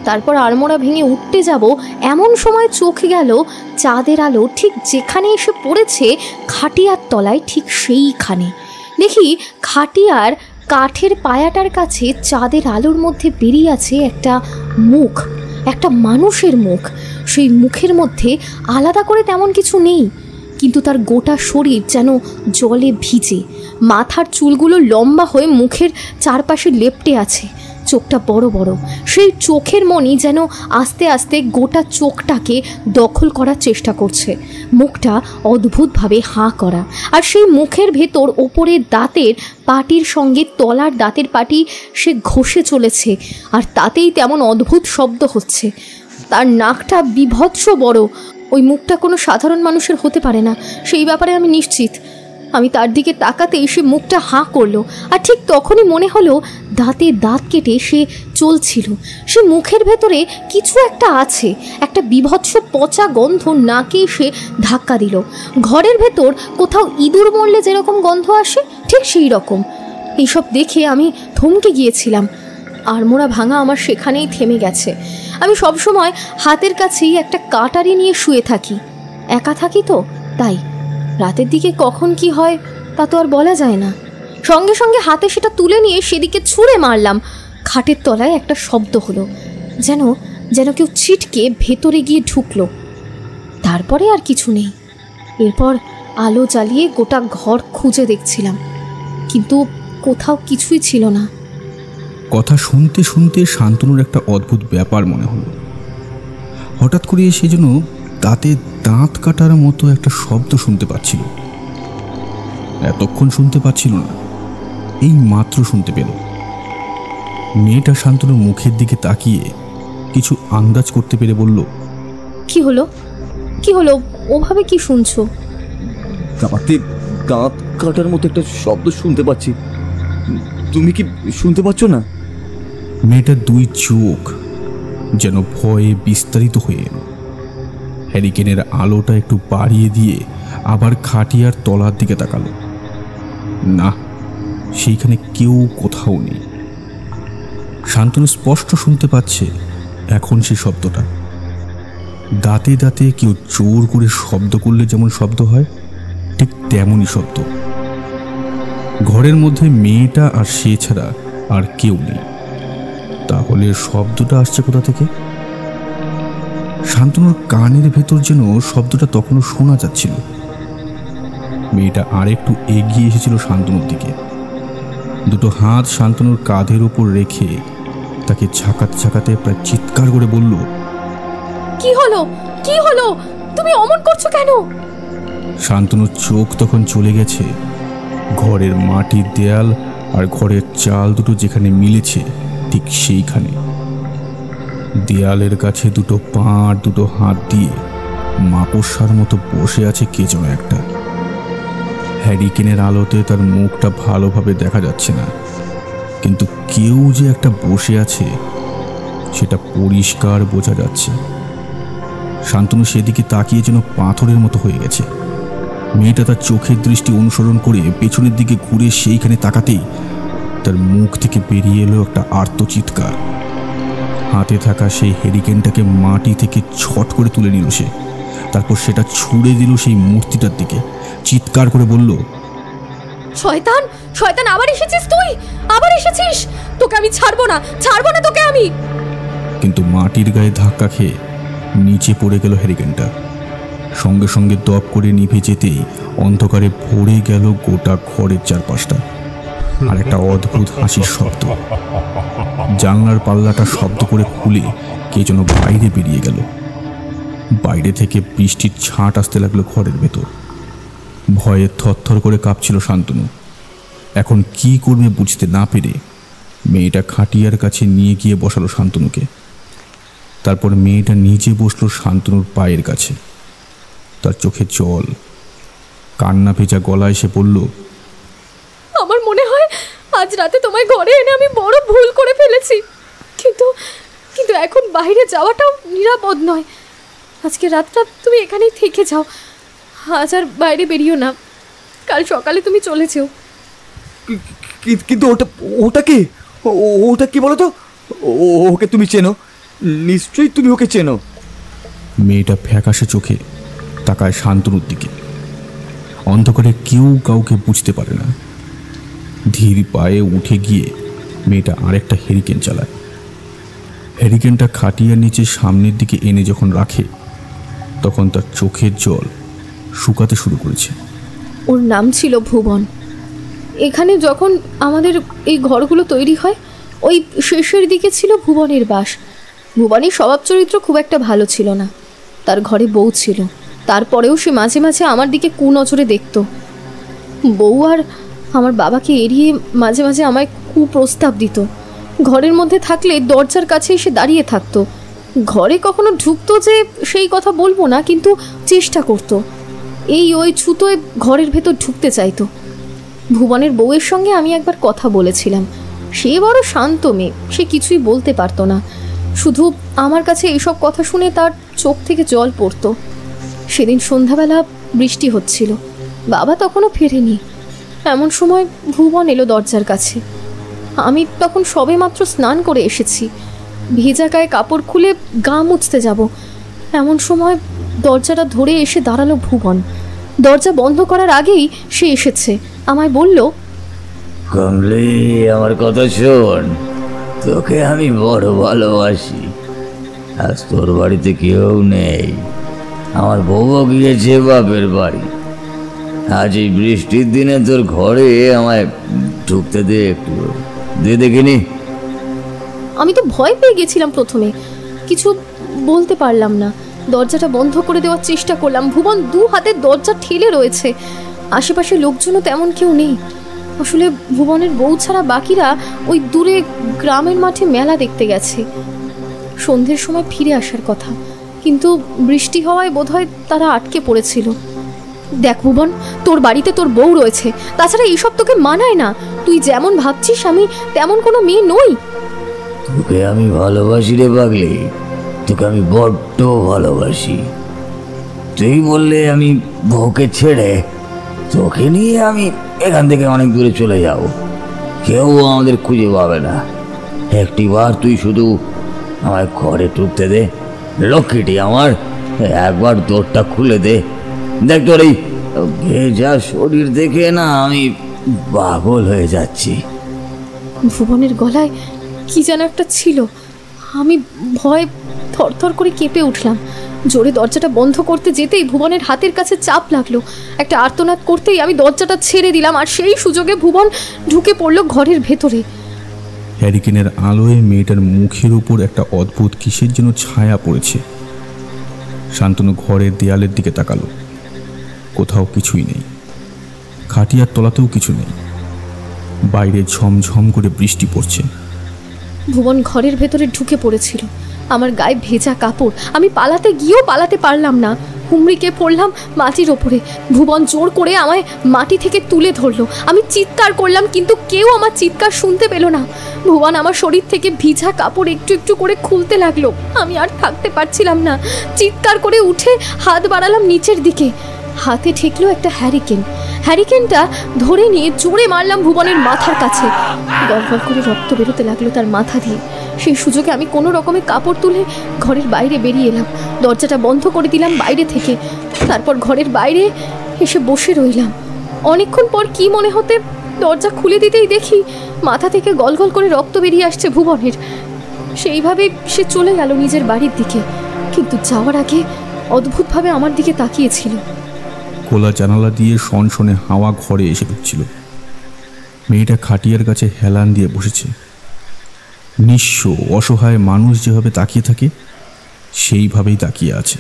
তারপর আড়মোড়া ভেঙে উঠতে যাব এমন সময় চোখ গেল চাঁদের আলো ঠিক যেখানে এসে পড়েছে খাটিয়ার তলায়, ঠিক সেইখানে। দেখি খাটিয়ার কাঠের পায়াটার কাছে চাঁদের আলোর মধ্যে বেরিয়ে আছে একটা মুখ, একটা মানুষের মুখ। সেই মুখের মধ্যে আলাদা করে তেমন কিছু নেই, কিন্তু তার গোটা শরীর যেন জলে ভিজে। মাথার চুলগুলো লম্বা হয়ে মুখের চারপাশে লেপ্টে আছে। চোখটা বড় বড়। সেই চোখের মনি যেন আস্তে আস্তে গোটা চোখটাকে দখল করার চেষ্টা করছে। মুখটা অদ্ভুতভাবে হাঁ করা, আর সেই মুখের ভেতর ওপরের দাঁতের পাটির সঙ্গে তলার দাঁতের পাটি সে ঘষে চলেছে, আর তাতেই তেমন অদ্ভুত শব্দ হচ্ছে। তার নাকটা বিভৎস বড়। ওই মুখটা কোনো সাধারণ মানুষের হতে পারে না, সেই ব্যাপারে আমি নিশ্চিত। আমি তার দিকে তাকাতেই সে মুখটা হাঁ করলো, আর ঠিক তখনই মনে হলো দাঁতে দাঁত কেটে সে চলছিল। সে মুখের ভেতরে কিছু একটা আছে, একটা বিভৎস পচা গন্ধ নাকে সে ধাক্কা দিল। ঘরের ভেতর কোথাও ইঁদুর মরলে যেরকম গন্ধ আসে, ঠিক সেই রকম। এইসব দেখে আমি থমকে গিয়েছিলাম। আড়মোড়া ভাঙা আমার সেখানেই থেমে গেছে। আমি সবসময় হাতের কাছেই একটা কাটারি নিয়ে শুয়ে থাকি। একা থাকি তো, তাই রাতের দিকে কখন কি হয় তা তো আর বলা যায় না। সঙ্গে সঙ্গে হাতে সেটা তুলে নিয়ে সেদিকে ছুঁড়ে মারলাম। খাটের তলায় একটা শব্দ হলো, যেন যেন কেউ ছিটকে ভেতরে গিয়ে ঢুকলো। তারপরে আর কিছু নেই। এরপর আলো জ্বালিয়ে গোটা ঘর খুঁজে দেখছিলাম, কিন্তু কোথাও কিছুই ছিল না। কথা শুনতে শুনতে শান্তনুর একটা অদ্ভুত ব্যাপার মনে হলো। হঠাৎ করে সে যেন দাঁতে দাঁত কাটার মতো একটা শব্দ শুনতে পাচ্ছিল। এতক্ষণ শুনতে পাচ্ছিল না, এই মাত্র শুনতে পেল। মেয়েটা শান্তনুর মুখের দিকে তাকিয়ে কিছু আন্দাজ করতে পেরে বলল, কি হলো, কি হলো, ওভাবে কি শুনছো? দাঁতে দাঁত কাটার মতো একটা শব্দ শুনতে পাচ্ছি। তুমি কি শুনতে পাচ্ছ না? মেয়েটার দুই চোখ যেন ভয়ে বিস্তারিত হয়ে এলো। হ্যারিকেনের আলোটা একটু বাড়িয়ে দিয়ে আবার খাটিয়ার তলার দিকে তাকালো। না, সেইখানে কেউ কোথাও নেই। শান্তনু স্পষ্ট শুনতে পাচ্ছে এখন সেই শব্দটা। দাঁতে দাঁতে কেউ জোর করে শব্দ করলে যেমন শব্দ হয়, ঠিক তেমনই শব্দ। ঘরের মধ্যে মেয়েটা আর সে ছাড়া আর কেউ নেই। তাহলে শব্দটা আসছে কোথা থেকে? শান্তনুর কানের ভেতর যেন শব্দটা তখনও শোনা যাচ্ছিল। মেয়েটা আর একটু এগিয়ে এসেছিল শান্তনুর দিকে। দুটো হাত শান্তনুর কাঁধের উপর রেখে তাকে ঝাঁকাতে ঝাঁকাতে প্রায় চিৎকার করে বলল, কি হলো? কি হলো? তুমি অমন করছো কেন? শান্তনুর চোখ তখন চলে গেছে ঘরের মাটির দেয়াল আর ঘরের চাল দুটো যেখানে মিলেছে ঠিক সেইখানে। দেয়ালের কাছে দুটো পা আর দুটো হাত দিয়ে মাকড়সার মতো বসে আছে কে যেন একটা। হ্যারিকেনের আলোতে তার মুখটা ভালোভাবে দেখা যাচ্ছে না, কিন্তু কেউ যে একটা বসে আছে সেটা পরিষ্কার বোঝা যাচ্ছে। শান্তনু সেদিকে তাকিয়ে যেন পাথরের মতো হয়ে গেছে। মেয়েটা তার চোখের দৃষ্টি অনুসরণ করে পেছনের দিকে ঘুরে সেইখানে তাকাতেই তার মুখ থেকে বেরিয়ে এলো একটা আর্তচিৎকার। হাতে থাকা সেই হ্যারিকেনটাকে মাটি থেকে ছট করে তুলে নিল সে। তারপর সেটা ছুঁড়ে দিল সেই মূর্তিটার দিকে, চিৎকার করে বলল, শয়তান, শয়তান, আবার এসেছিস তুই? আবার এসেছিস? তোকে আমি ছাড়বো না, ছাড়বো না তোকে আমি। কিন্তু মাটির গায়ে ধাক্কা খেয়ে নিচে পড়ে গেল হ্যারিকেনটা। সঙ্গে সঙ্গে দপ করে নিভে যেতেই অন্ধকারে ভরে গেল গোটা ঘরের চারপাশটা। আর একটা অদ্ভুত হাসির শব্দ। জানলার পাল্লাটা শব্দ করে খুলে কে যেন বাইরে বেরিয়ে গেল। বাইরে থেকে বৃষ্টির ছাঁট আসতে লাগলো ঘরের ভেতর। ভয়ে থরথর করে কাঁপছিল শান্তনু। এখন কি করবে বুঝতে না পেরে মেয়েটা খাটিয়ার কাছে নিয়ে গিয়ে বসালো শান্তনুকে। তারপর মেয়েটা নিজে বসলো শান্তনুর পায়ের কাছে। তার চোখে জল, কান্না ভেজা গলায় সে বলল, আমার মনে হয় আজ রাতে তোমায় ঘরে এনে আমি বড় ভুল করে ফেলেছি। কিন্তু কিন্তু এখন বাইরে যাওয়াটাও নিরাপদ নয়। আজকে রাতটা তুমি এখানেই থেকে যাও, আজ আর বাইরে বেরিও না। কাল সকালে তুমি চলে যেও। কিন্তু ওটা কে? ওটা কি বলো তো? ওকে তুমি চেনো? নিশ্চয়ই তুমি ওকে চেনো। মেয়েটা ফ্যাকাশে চোখে তাকায় শান্তনুর দিকে। অন্ধকারে কেউ কাউকে বুঝতে পারে না। ধীর পায়ে উঠে গিয়ে মেয়েটা আরেকটা হ্যারিকেন চালায়। হ্যারিকেনটা খাটিয়ার নিচে সামনের দিকে এনে যখন রাখে তখন তার চোখের জল শুকাতে শুরু করেছে। ওর নাম ছিল ভুবন। এখানে যখন আমাদের এই ঘরগুলো তৈরি হয় ওই শেষের দিকে ছিল ভুবনের বাস। ভুবনের স্বভাব চরিত্র খুব একটা ভালো ছিল না। তার ঘরে বউ ছিল, তারপরেও সে মাঝে মাঝে আমার দিকে কুনজরে দেখত। বউ আর আমার বাবাকে এড়িয়ে মাঝে মাঝে আমায় কুপ্রস্তাব দিত। ঘরের মধ্যে থাকলে দরজার কাছে এসে দাঁড়িয়ে থাকতো। ঘরে কখনো ঢুকতো যে সেই কথা বলবো না, কিন্তু চেষ্টা করত। ওই ছুতোয় ঘরের ভেতর ঢুকতে চাইতো। ভুবনের বউয়ের সঙ্গে আমি একবার কথা বলেছিলাম। সে বড় শান্ত মেয়ে, সে কিছুই বলতে পারতো না। শুধু আমার কাছে এইসব কথা শুনে তার চোখ থেকে জল পড়তো। সেদিন সন্ধ্যাবেলা বৃষ্টি হচ্ছিল, বাবা তখনও ফেরেনি। এমন সময় ভুবন এলো দরজার কাছে। আমি তখন সবেমাত্র স্নান করে এসেছি, ভেজা গায়ে কাপড় খুলে গা মুছতে যাব। এমন সময় দরজাটা ধরে এসে দাঁড়ালো ভুবন। দরজা বন্ধ করার আগেই সে এসেছে, আমায় বলল, কমলি, আমার কথা শোন, তোকে আমি বড় ভালোবাসি। আজ তোর বাড়িতে কেউ নেই, আমার বউও গিয়েছে বাপের বাড়ি। আজ এই বৃষ্টির দিনে তোর ঘরে আমায় ঢুকতে দে, একটু দে দেখিনি। আমি তো ভয় পেয়ে গেছিলাম প্রথমে, কিছু বলতে পারলাম না। দরজাটা বন্ধ করে দেওয়ার চেষ্টা করলাম। ভুবন দু হাতে দরজা ঠেলে রয়েছে। আশেপাশে লোকজনও তেমন কেউ নেই। আসলে ভুবনের বউ ছাড়া বাকিরা ওই দূরে গ্রামের মাঠে মেলা দেখতে গেছে। সন্ধ্যের সময় ফিরে আসার কথা, কিন্তু বৃষ্টি হওয়ায় বোধহয় তারা আটকে পড়েছিল। দেখ ভুবন, তোর বাড়িতে তোর বউ রয়েছে, তাছাড়া এইসব তোকে মানায় না। তুই যেমন ভাবছিস আমি তেমন কোনো মেয়ে নই। তোকে আমি ভালোবাসি রে পাগলি, তোকে আমি বড্ড ভালোবাসি। তুই বললে আমি বউকে ছেড়ে তোকে নিয়ে আমি এখান থেকে অনেক দূরে চলে যাব, কেউ আমাদের খুঁজে পাবে না। একটিবার তুই শুধু আমার ঘরে ঢুকতে দে লক্ষ্মীটি আমার, একবার দোরটা খুলে দে। দেখ তোর এই ভেজা শরীর দেখে না আমি পাগল হয়ে যাচ্ছি। ভুবনের গলায় কি যেন একটা ছিল। আমি ভয়ে থরথর করে কেঁপে উঠলাম। জোরে দরজাটা বন্ধ করতে যেতেই ভুবনের হাতের কাছে চাপ লাগলো। একটা আর্তনাদ করতেই আমি দরজাটা ছেড়ে দিলাম, আর সেই সুযোগে ভুবন ঢুকে পড়ল ঘরের ভেতরে। হ্যারিকেনের আলোয় মেয়েটার মুখের উপর একটা অদ্ভুত কিসের যেন ছায়া পড়েছে। শান্তনু ঘরের দেয়ালের দিকে তাকালো। কোথাও কিছুই নেই, খাটিয়ার তলাতেও কিছু নেই। বাইরে ঝমঝম করে বৃষ্টি পড়ছে। ভুবন ঘরের ভেতরে ঢুকে পড়েছিল। আমার গায়ে ভেজা কাপড়, আমি পালাতে গিয়েও পালাতে পারলাম না। হুমড়িকে পড়লাম মাটির ওপরে। ভুবন জোর করে আমায় মাটি থেকে তুলে ধরলো। আমি চিৎকার করলাম, কিন্তু কেউ আমার চিৎকার শুনতে পেল না। ভুবন আমার শরীর থেকে ভিজা কাপড় একটু একটু করে খুলতে লাগলো। আমি আর থাকতে পারছিলাম না। চিৎকার করে উঠে হাত বাড়ালাম নিচের দিকে। হাতে ঠেকলো একটা হ্যারিকেনটা ধরে নিয়ে জোরে মারলাম ভুবনের মাথার কাছে। গলগল করে রক্ত বেরোতে লাগলো তার মাথা দিয়ে। সেই সুযোগে আমি কোনো রকমে কাপড় তুলে ঘরের বাইরে বেরিয়ে এলাম। দরজাটা বন্ধ করে দিলাম বাইরে থেকে। তারপর ঘরের বাইরে এসে বসে রইলাম। অনেকক্ষণ পর কি মনে হতে দরজা খুলে দিতেই দেখি মাথা থেকে গলগল করে রক্ত বেরিয়ে আসছে ভুবনের। সেইভাবে সে চলে গেল নিজের বাড়ির দিকে, কিন্তু যাওয়ার আগে অদ্ভুতভাবে আমার দিকে তাকিয়েছিল। খোলা জানালা দিয়ে সনসনে হাওয়া ঘরে এসে ঢুকছিল। মেয়েটা খাটিয়ার কাছে হেলান দিয়ে বসেছে। নিঃস্ব অসহায় মানুষ যেভাবে তাকিয়ে থাকে সেইভাবেই তাকিয়ে আছে।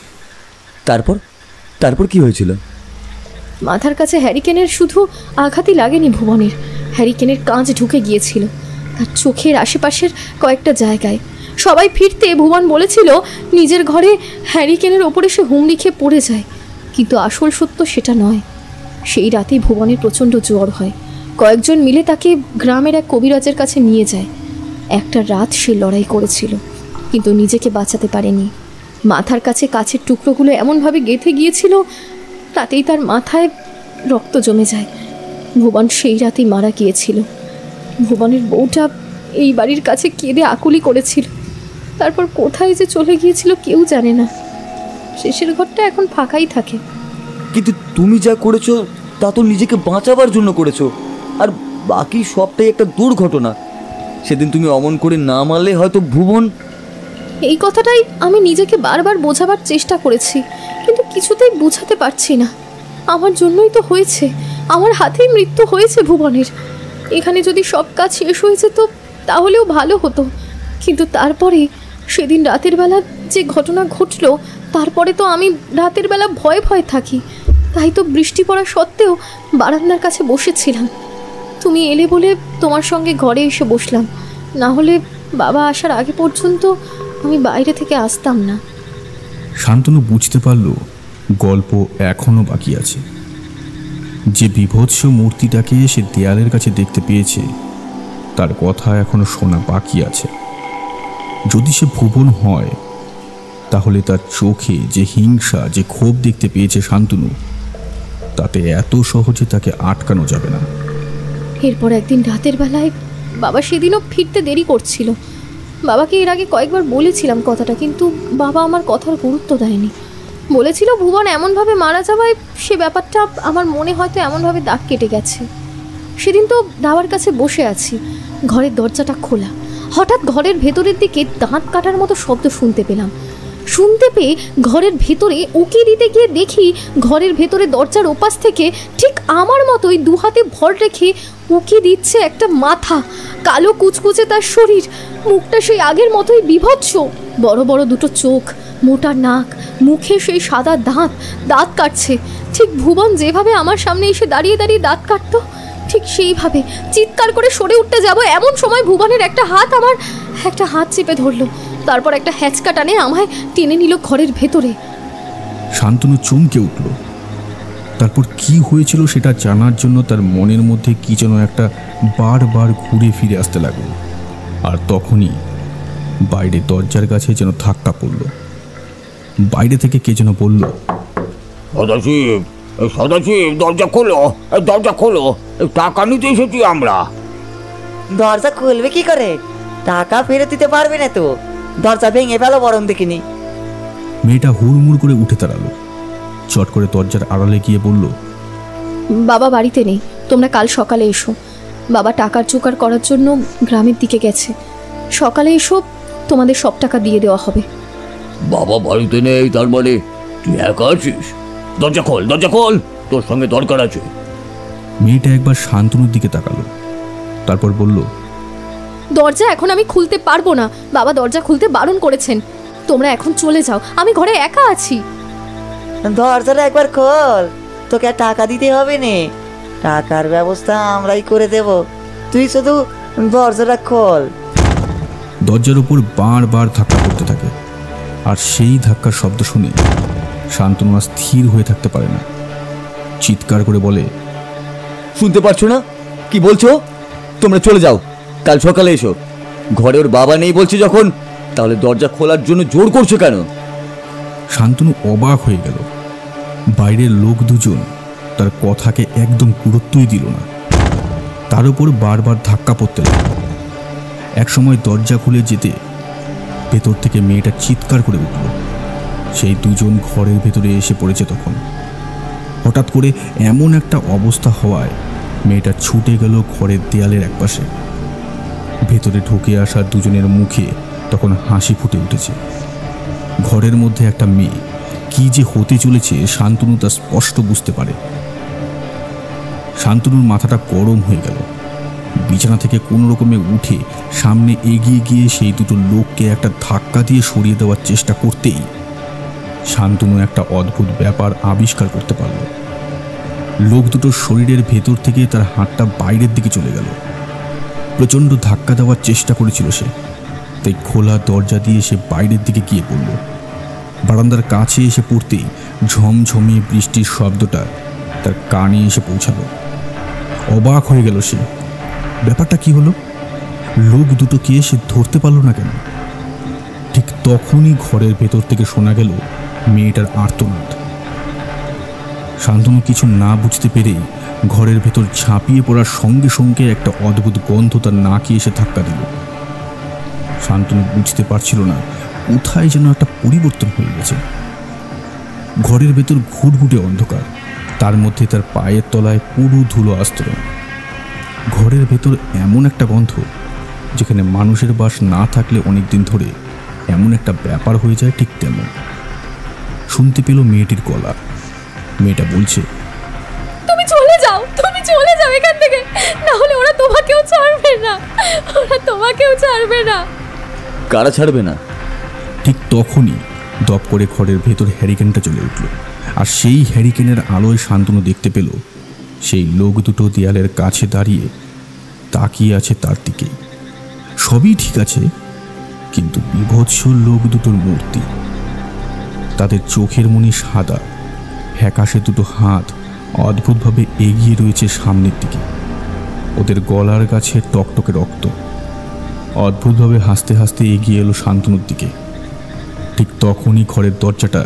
তারপর তারপর কি হয়েছিল? মাথার কাছে হ্যারিকেনের শুধু আঘাতই লাগেনি ভুবনের, হ্যারিকেনের কাঁচ ঢুকে গিয়েছিল তার চোখের আশেপাশের কয়েকটা জায়গায়। সবাই ফিরতে ভুবন বলেছিল নিজের ঘরে হ্যারিকেনের ওপরে সে হুমড়ি খেয়ে পড়ে যায়, কিন্তু আসল সত্য সেটা নয়। সেই রাতেই ভুবনের প্রচণ্ড জ্বর হয়। কয়েকজন মিলে তাকে গ্রামের এক কবিরাজের কাছে নিয়ে যায়। একটা রাত সে লড়াই করেছিল, কিন্তু নিজেকে বাঁচাতে পারেনি। মাথার কাছে কাছের টুকরোগুলো এমনভাবে গেঁথে গিয়েছিল তাতেই তার মাথায় রক্ত জমে যায়। ভুবন সেই রাতেই মারা গিয়েছিল। ভুবনের বউটা এই বাড়ির কাছে কেঁদে আকুলি করেছিল। তারপর কোথায় যে চলে গিয়েছিল কেউ জানে না। শেষের ঘরটা এখন ফাঁকাই থাকে। কিন্তু তুমি যা করেছো তা তো নিজেকে বাঁচাবার জন্য করেছো, আর বাকি সবটাই একটা দুর্ঘটনা। সেদিন তুমি অমন করে না মারলে হয়তো ভুবন... এই কথাটাই আমি নিজেকে বারবার বোঝাবার চেষ্টা করেছি, কিন্তু কিছুতেই বোঝাতে পারছি না। আমার জন্যই তো হয়েছে, আমার হাতেই মৃত্যু হয়েছে ভুবনের। এখানে যদি সব কাজ শেষ হয়ে যেত তাহলেও ভালো হতো, কিন্তু তারপরে সেদিন রাতের বেলা যে ঘটনা ঘটলো তারপরে তো আমি রাতের বেলা ভয়ে ভয়ে থাকি। তাই তো বৃষ্টি পড়া সত্ত্বেও বারান্দার কাছে বসেছিলাম। তুমি এলে বলে তোমার সঙ্গে ঘরে এসে বসলাম, না হলে বাবা আসার আগে পর্যন্ত আমি বাইরে থেকে আসতাম না। শান্তনু বুঝতে পারল গল্প এখনো বাকি আছে। যে বিভৎস মূর্তিটাকে সে দেয়ালের কাছে দেখতে পেয়েছে তার কথা এখনো শোনা বাকি আছে। যদি সে ভুবন হয় তাহলে তার চোখে যে হিংসা, যে ক্ষোভ দেখতে পেয়েছে শান্তনু, তাতে এত সহজে তাকে আটকানো যাবে না। এরপর একদিন রাতের বেলায় বাবা সেদিনও ফিরতে দেরি করছিল। বাবাকে এর আগে কয়েকবার বলেছিলাম কথাটা, কিন্তু বাবা আমার কথার গুরুত্ব দেয়নি। বলেছিল ভুবন এমনভাবে মারা যাওয়ায় সে ব্যাপারটা আমার মনে হয়তো এমনভাবে দাগ কেটে গেছে। সেদিন তো দাওয়ার কাছে বসে আছি, ঘরের দরজাটা খোলা। হঠাৎ ঘরের ভেতরের দিকে দাঁত কাটার মতো শব্দ শুনতে পেলাম। শুনতে পেয়ে ঘরের ভেতরে উকি দিতে গিয়ে দেখি ঘরের ভেতরে দরজার ওপাশ থেকে ঠিক আমার মতোই দু হাতে ভর রেখে উকি দিচ্ছে একটা মাথা। কালো কুচকুচে তার শরীর, মুখটা সেই আগের মতোই বিভৎস, বড় বড় দুটো চোখ, মোটা নাক, মুখে সেই সাদা দাঁত কাটছে। ঠিক ভুবন যেভাবে আমার সামনে এসে দাঁড়িয়ে দাঁড়িয়ে দাঁত কাটতো ঠিক সেইভাবে। চিৎকার করে সরে উঠতে যাব এমন সময় ভুবনের একটা হাত চেপে ধরলো। তারপর একটা হ্যাচকা টানে আমায় টেনে নিল ঘরের ভেতরে। শান্তনু চমকে উঠল। তারপর কি হয়েছিল সেটা জানার জন্য তার মনের মধ্যে কি যেন একটা বারবার ঘুরে ফিরে আসতে লাগলো। আর তখনই বাইরে দরজার কাছে যেন ধাক্কা পড়ল। বাইরে থেকে কে যেন বলল, সদাশিব, দরজা খোলো, দরজা খোলো, টাকা নিতে এসেছি আমরা। দরজা খুলবে কি করে? টাকা ফেরত দিতে পারবে না তো, দরজা ভেঙে ফেলো বরং দেখিনি। মেয়েটা হুড়মুড় করে উঠে দাঁড়ালো। চট করে দরজার আড়ালে গিয়ে বলল, বাবা বাড়িতে নেই, তোমরা কাল সকালে এসো। বাবা টাকার জোগাড় করার জন্য গ্রামের দিকে গেছে। সকালে এসো, তোমাদের সব টাকা দিয়ে দেওয়া হবে। বাবা বাড়িতে নেই তার মানে তুই একা আছিস? দরজা খোল, দরজা খোল, তোর সঙ্গে দরকার আছে। মেয়েটা একবার শান্তনুর দিকে তাকালো, তারপর বলল, দরজা এখন আমি খুলতে পারবো না, বাবা দরজা খুলতে বারণ করেছেন। তোমরা এখন চলে যাও, আমি ঘরে একা আছি। দরজাটা একবার খোল, তোকে আর টাকা দিতে হবে নে, টাকার ব্যবস্থা আমরাই করে দেব, তুই শুধু দরজাটা খোল। দরজার উপর বারবার ধাক্কা করতে থাকে, আর সেই ধাক্কার শব্দ শুনে শান্তনু আর স্থির হয়ে থাকতে পারে না। চিৎকার করে বলে, শুনতে পাচ্ছ না কি বলছো? তোমরা চলে যাও, কাল সকালে এসো। ঘরে ওর বাবা নেই বলছে যখন, তাহলে দরজা খোলার জন্য জোর করছো কেন? শান্তনু অবাক হয়ে গেল। বাইরের লোক দুজন তার কথাকে একদম গুরুত্বই দিল না, তার উপর বারবার ধাক্কা পড়তে লাগলো। একসময় দরজা খুলে যেতে ভেতর থেকে মেয়েটা চিৎকার করে উঠল। সেই দুজন ঘরের ভেতরে এসে পড়েছে তখন। হঠাৎ করে এমন একটা অবস্থা হওয়ায় মেয়েটা ছুটে গেল ঘরের দেয়ালের একপাশে। ভেতরে ঢুকে আসা দুজনের মুখে তখন হাসি ফুটে উঠেছে। ঘরের মধ্যে একটা মেয়ে, কি যে হতে চলেছে শান্তনু তা স্পষ্ট বুঝতে পারে। শান্তনুর মাথাটা গরম হয়ে গেল। বিছানা থেকে কোনো রকমে উঠে সামনে এগিয়ে গিয়ে সেই দুটো লোককে একটা ধাক্কা দিয়ে সরিয়ে দেওয়ার চেষ্টা করতেই শান্তনু একটা অদ্ভুত ব্যাপার আবিষ্কার করতে পারল। লোক দুটোর শরীরের ভেতর থেকে তার হাতটা বাইরের দিকে চলে গেল। প্রচণ্ড ধাক্কা দেওয়ার চেষ্টা করেছিল সে, তাই খোলা দরজা দিয়ে সে বাইরের দিকে গিয়ে পড়ল। বারান্দার কাছে এসে পড়তেই ঝমঝমে বৃষ্টির শব্দটা তার কানে এসে পৌঁছালো। অবাক হয়ে গেল সে, ব্যাপারটা কি হলো? লোক দুটোকে সে ধরতে পারল না কেন? ঠিক তখনই ঘরের ভেতর থেকে শোনা গেল মেয়েটার আর্তনাদ। শান্তনু কিছু না বুঝতে পেরেই ঘরের ভেতর ঝাঁপিয়ে পড়ার সঙ্গে সঙ্গে একটা অদ্ভুত গন্ধ তার নাকে এসে ধাক্কা দিল। শান্তনু বুঝতে পারছিল না কোথায় যেন একটা পরিবর্তন হয়ে গেছে। ঘরের ভেতর ঘুটঘুটে অন্ধকার, তার মধ্যে তার পায়ের তলায় পুরো ধুলো আস্তরণ। ঘরের ভেতর এমন একটা গন্ধ যেখানে মানুষের বাস না থাকলে অনেকদিন ধরে এমন একটা ব্যাপার হয়ে যায়, ঠিক তেমন। শুনতে পেল মেয়েটির গলা। মেয়েটা বলছে, তুমি চলে যাও, তুমি চলে যাও এখান থেকে, না হলে ওরা তোমাকেও ছাড়বে না, ওরা তোমাকেও ছাড়বে না। কারা ছাড়বে না? ঠিক তখনই দপ করে ঘরের ভেতর হ্যারিকেনটা চলে উঠল, আর সেই হ্যারিকেনের আলোয় শান্তনু দেখতে পেল সেই লোক দুটো দেয়ালের কাছে দাঁড়িয়ে তাকিয়ে আছে তার দিকেই। সবই ঠিক আছে, কিন্তু বিভৎস লোক দুটোর মূর্তি। তাদের চোখের মনি সাদা, ফ্যাকাশে দুটো হাত অদ্ভুতভাবে এগিয়ে রয়েছে সামনের দিকে। ওদের গলার কাছে টকটকে রক্ত। অদ্ভুতভাবে হাসতে হাসতে এগিয়ে এলো শান্তনুর দিকে। ঠিক তখনই ঘরের দরজাটা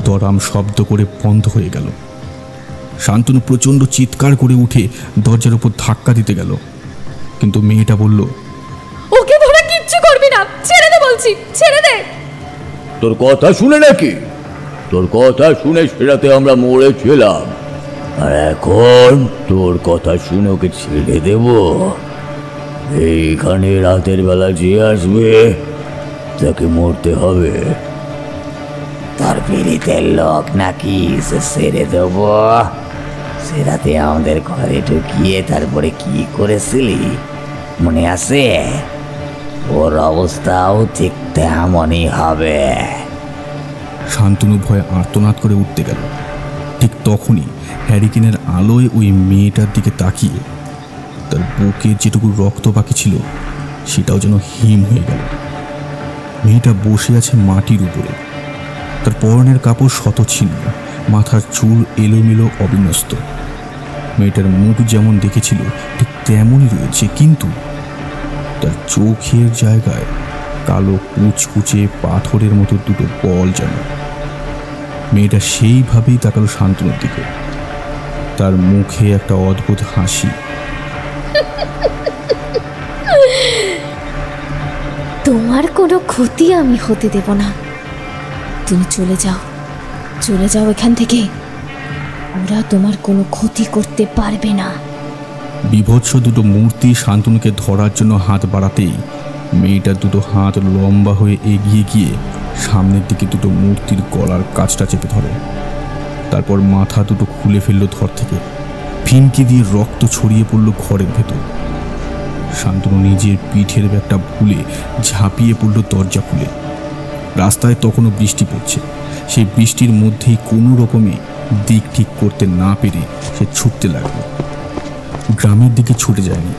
দরাম শব্দ করে বন্ধ হয়ে গেল। শান্তনু প্রচণ্ড চিৎকার করে উঠে দরজার উপর ধাক্কা দিতে গেল, কিন্তু মেয়েটা বলল, ওকে ধরে কিচ্ছু করবি না, ছেড়ে দে বলছি, ছেড়ে দে। তোর কথা শুনে নাকি? তোর কথা শুনে সেটাতে আমরা মরেছিলাম, আর এখন তোর কথা শুনে ওকে ছেড়ে দেব? এইখানে রাতের বেলা যে আসবে তাকে মরতে হবে। তার পিড়িতের লোক নাকি সে ছেড়ে দেব? সেরাতে আমাদের ঘরে ঢুকিয়ে তারপরে কি করেছিলি মনে আছে? ওর অবস্থাও ঠিক তেমনই হবে। শান্তনু ভয়ে আর্তনাদ করে উঠতে গেল। ঠিক তখনই হ্যারিকেনের আলোয় ওই মেয়েটার দিকে তাকিয়ে তার বুকে যেটুকু রক্ত বাকি ছিল সেটাও যেন হিম হয়ে গেল। মেয়েটা বসে আছে মাটির উপরে, তার পরনের কাপড় শতছিন্ন, মাথার চুল এলোমেলো অবিন্যস্ত। মেয়েটার মুখ যেমন দেখেছিল ঠিক তেমনই রয়েছে, কিন্তু তার চোখের জায়গায় কালো কুচকুচে পাথরের মতো দুটো বল যেন। মেয়েটা সেইভাবেই তাকালো শান্তনুর দিকে, তার মুখে একটা অদ্ভুত হাসি। তোমার কোনো ক্ষতি আমি হতে দেব না, তুমি চলে যাও, চলে যাও এখান থেকে, ওরা তোমার কোনো ক্ষতি করতে পারবে না। বিভৎস দুটো মূর্তি শান্তনুকে ধরার জন্য হাত বাড়াতেই মেয়েটার দুটো হাত লম্বা হয়ে এগিয়ে গিয়ে সামনের দিকে দুটো মূর্তির গলার কাছটা চেপে ধরে। তারপর মাথা দুটো খুলে ফেলল ধর থেকে, ফিনকি দিয়ে রক্ত ছড়িয়ে পড়ল ঘরের ভেতর। শান্তনু নিজের পিঠের ব্যাগটা ভুলে ঝাঁপিয়ে পড়ল দরজা খুলে। রাস্তায় তখনও বৃষ্টি পড়ছে, সেই বৃষ্টির মধ্যেই কোনো রকমে দিক ঠিক করতে না পেরে সে ছুটতে লাগলো। গ্রামের দিকে ছুটে যায়নি,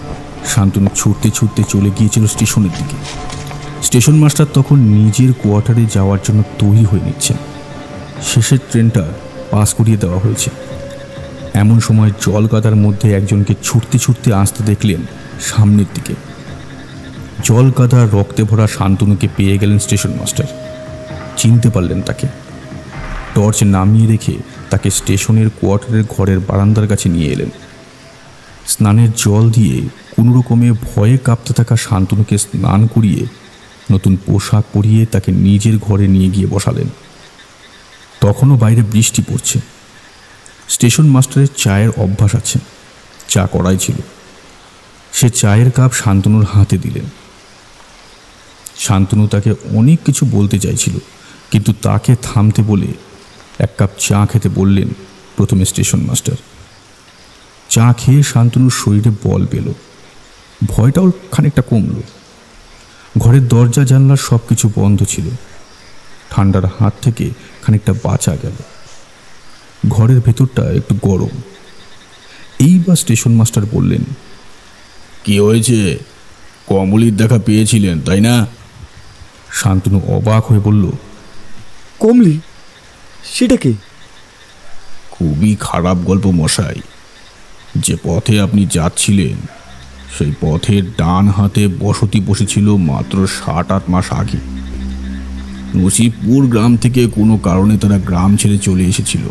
শান্তনু ছুটতে ছুটতে চলে গিয়েছিল স্টেশনের দিকে। স্টেশন মাস্টার তখন নিজের কোয়ার্টারে যাওয়ার জন্য তৈরি হয়ে নিচ্ছেন। শেষের ট্রেনটা পাস করিয়ে দেওয়া হয়েছে। এমন সময় জলকাদার মধ্যে একজনকে ছুটতে ছুটতে আসতে দেখলেন সামনের দিকে। জলকাদা রক্তে ভরা শান্তনুকে পেয়ে গেলেন স্টেশন মাস্টার। চিনতে পারলেন তাকে। টর্চ নামিয়ে রেখে তাকে স্টেশনের কোয়ার্টারের ঘরের বারান্দার কাছে নিয়ে এলেন। স্নানের জল দিয়ে কোনো রকমে ভয়ে কাঁপতে থাকা শান্তনুকে স্নান করিয়ে নতুন পোশাক পরিয়ে তাকে নিজের ঘরে নিয়ে গিয়ে বসালেন। তখনও বাইরে বৃষ্টি পড়ছে। স্টেশন মাস্টারের চায়ের অভ্যাস আছে, চা করাই ছিল। সে চায়ের কাপ শান্তনুর হাতে দিলেন। শান্তনু তাকে অনেক কিছু বলতে চাইছিল, কিন্তু তাকে থামতে বলে এক কাপ চা খেতে বললেন প্রথমে স্টেশন মাস্টার। চা খেয়ে শান্তনুর শরীরে বল পেল, ভয়টাও খানিকটা কমল। ঘরের দরজা জানলা সব কিছু বন্ধ ছিল। ঠান্ডার হাত থেকে খানিকটা বাঁচা গেল। ঘরের ভেতরটা একটু গরম। এইবার স্টেশন মাস্টার বললেন, কি হয়েছে? কমলির দেখা পেয়েছিলেন তাই না? শান্তনু অবাক হয়ে বলল, কমলি? সেটা কি? খুবই খারাপ গল্প মশাই। যে পথে আপনি যাচ্ছিলেন সেই পথের ডান হাতে বসতি বসেছিল মাত্র 7-8 মাস আগে। নসিবপুর গ্রাম থেকে কোনো কারণে তারা গ্রাম ছেড়ে চলে এসেছিল।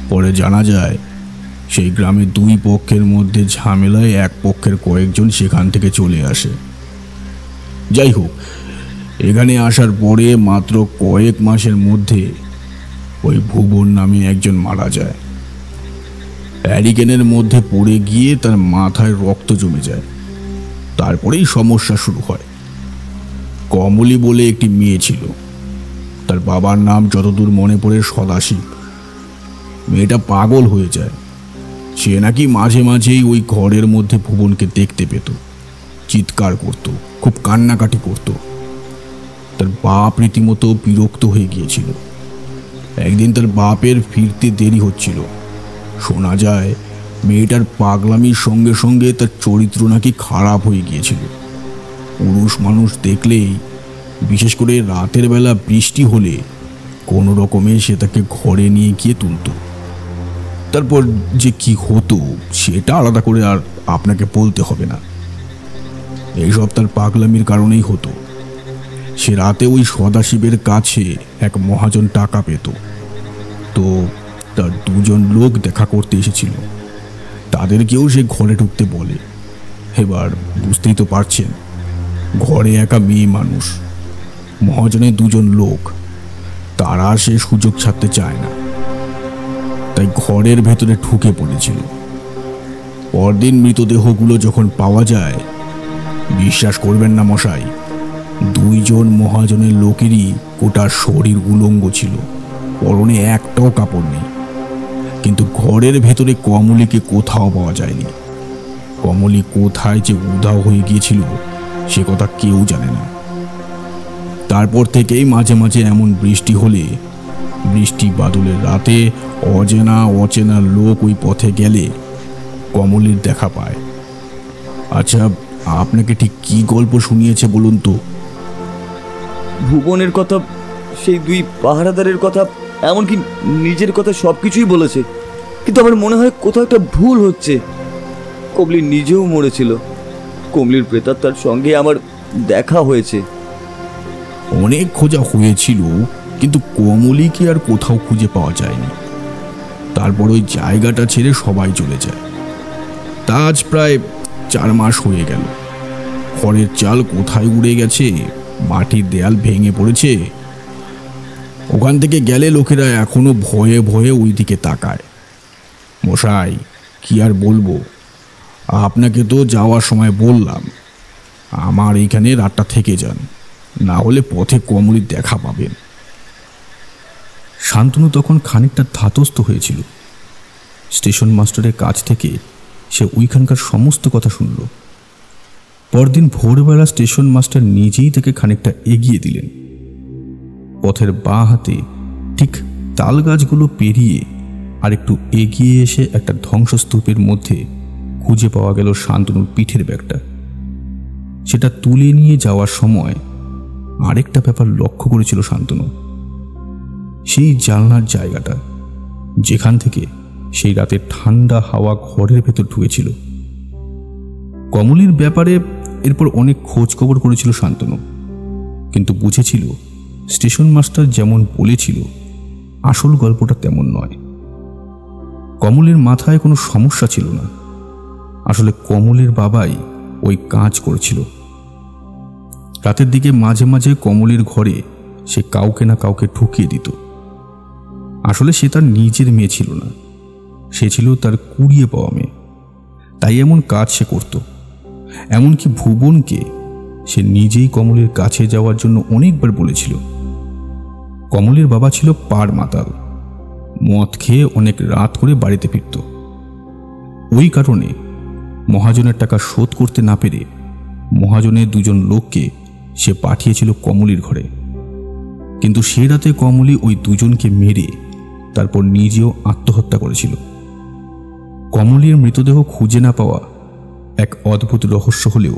পরে জানা যায় সেই গ্রামে দুই পক্ষের মধ্যে ঝামেলায় এক পক্ষের কয়েকজন সেখান থেকে চলে আসে। যাই হোক, এখানে আসার পরে মাত্র কয়েক মাসের মধ্যে ওই ভুবন নামে একজন মারা যায়। হ্যারিকেনের মধ্যে পড়ে গিয়ে তার মাথায় রক্ত জমে যায়। তারপরেই সমস্যা শুরু হয়। কমলি বলে একটি মেয়ে ছিল, তার বাবার নাম যতদূর মনে পড়ে সদাশিব। মেয়েটা পাগল হয়ে যায়। সে নাকি মাঝে মাঝেই ওই ঘরের মধ্যে ভুবনকে দেখতে পেত, চিৎকার করত, খুব কান্নাকাটি করত। তার বাপ রীতিমতো বিরক্ত হয়ে গিয়েছিল। একদিন তার বাপের ফিরতে দেরি হচ্ছিল। শোনা যায় মেয়েটার পাগলামির সঙ্গে সঙ্গে তার চরিত্র নাকি খারাপ হয়ে গিয়েছিল। পুরুষ মানুষ দেখলেই, বিশেষ করে রাতের বেলা বৃষ্টি হলে, কোনো রকমে সে তাকে ঘরে নিয়ে গিয়ে তুলত। তারপর যে কি হতো সেটা আলাদা করে আর আপনাকে বলতে হবে না। এইসব তার পাগলামির কারণেই হতো। সে রাতে ওই সদাশিবের কাছে এক মহাজন টাকা পেত, তো তার দুজন লোক দেখা করতে এসেছিল। তাদেরকেও সে ঘরে ঢুকতে বলে। এবার বুঝতেই তো পারছেন, ঘরে একা মেয়ে মানুষ, মহাজনের দুজন লোক, তারা সে সুযোগ ছাড়তে চায় না। তাই ঘরের ভেতরে ঢুকে পড়েছিল। পরদিন মৃতদেহগুলো যখন পাওয়া যায়, বিশ্বাস করবেন না মশাই, দুইজন মহাজনের লোকেরই গোটা শরীর উলঙ্গ ছিল, পরনে একটাও কাপড় নেই। কিন্তু ঘরের ভেতরে কমলিকে কোথাও পাওয়া যায়নি। কমলি কোথায় যে উধাও হয়ে গিয়েছিল সে কথা কেউ জানে না। তারপর থেকেই মাঝে মাঝে এমন বৃষ্টি হলে, বৃষ্টি বাদলের রাতে অচেনা অচেনা লোক ওই পথে গেলে কমলির দেখা পায়। আচ্ছা, আপনাকে ঠিক কি গল্প শুনিয়েছে বলুন তো? ভুবনের কথা, সেই দুই পাহারাদারের কথা, এমনকি নিজের কথা সব কিছুই বলেছে। কিন্তু আমার মনে হয় কোথাও একটা ভুল হচ্ছে। কমলি নিজেও মরেছিল। কমলির প্রেতাত্মার সঙ্গে আমার দেখা হয়েছে। অনেক খোঁজা হয়েছিল, কিন্তু কমলিকে আর কোথাও খুঁজে পাওয়া যায়নি। তারপর ওই জায়গাটা ছেড়ে সবাই চলে যায়। তা আজ প্রায় 4 মাস হয়ে গেল। খড়ের চাল কোথায় উড়ে গেছে, মাটির দেয়াল ভেঙে পড়েছে। ওখান থেকে গেলে লোকেরা এখনো ভয়ে ভয়ে ওই দিকে তাকায়। মশাই, কি আর বলবো, আপনাকে তো যাওয়ার সময় বললাম আমার এইখানে রাতটা থেকে যান, না হলে পথে কমলির দেখা পাবেন। শান্তনু তখন খানিকটা ধাতস্থ হয়েছিল। স্টেশন মাস্টারের কাছ থেকে সে ওইখানকার সমস্ত কথা শুনল। পরদিন ভোরবেলা স্টেশন মাস্টার নিজেই তাকে খানিকটা এগিয়ে দিলেন। পথের বাঁ হাতে ঠিক তাল গাছগুলো পেরিয়ে আর একটু এগিয়ে এসে একটা ধ্বংসস্তূপের মধ্যে খুঁজে পাওয়া গেল শান্তনুর পিঠের ব্যাগটা। সেটা তুলে নিয়ে যাওয়ার সময় আরেকটা ব্যাপার লক্ষ্য করেছিল শান্তনু। সেই জানলার জায়গাটা যেখান থেকে সেই রাতে ঠান্ডা হাওয়া ঘরের ভেতর ঢুকেছিল। কমলির ব্যাপারে এরপর অনেক খোঁজ খবর করেছিল শান্তনু, কিন্তু বুঝেছিল স্টেশন মাস্টার যেমন বলেছিল আসল গল্পটা তেমন নয়। কমলের মাথায় কোনো সমস্যা ছিল না, আসলে কমলের বাবাই ওই কাজ করেছিল। রাতের দিকে মাঝে মাঝে কমলের ঘরে সে কাউকে না কাউকে ঢুকিয়ে দিত। আসলে সে তার নিজের মেয়ে ছিল না, সে ছিল তার কুড়িয়ে পাওয়া মেয়ে, তাই এমন কাজ সে করত। এমনকি ভুবনকে সে নিজেই কমলের কাছে যাওয়ার জন্য অনেকবার বলেছিল। কমলের বাবা ছিল পার মাতাল, মদ খেয়ে অনেক রাত করে বাড়িতে ফিরত। ওই কারণে মহাজনের টাকা শোধ করতে না পেরে মহাজনের দুজন লোককে সে পাঠিয়েছিল কমলির ঘরে। কিন্তু সে রাতে কমলি ওই দুজনকে মেরে তারপর নিজেও আত্মহত্যা করেছিল। কমলির মৃতদেহ খুঁজে না পাওয়া এক অদ্ভুত রহস্য হলেও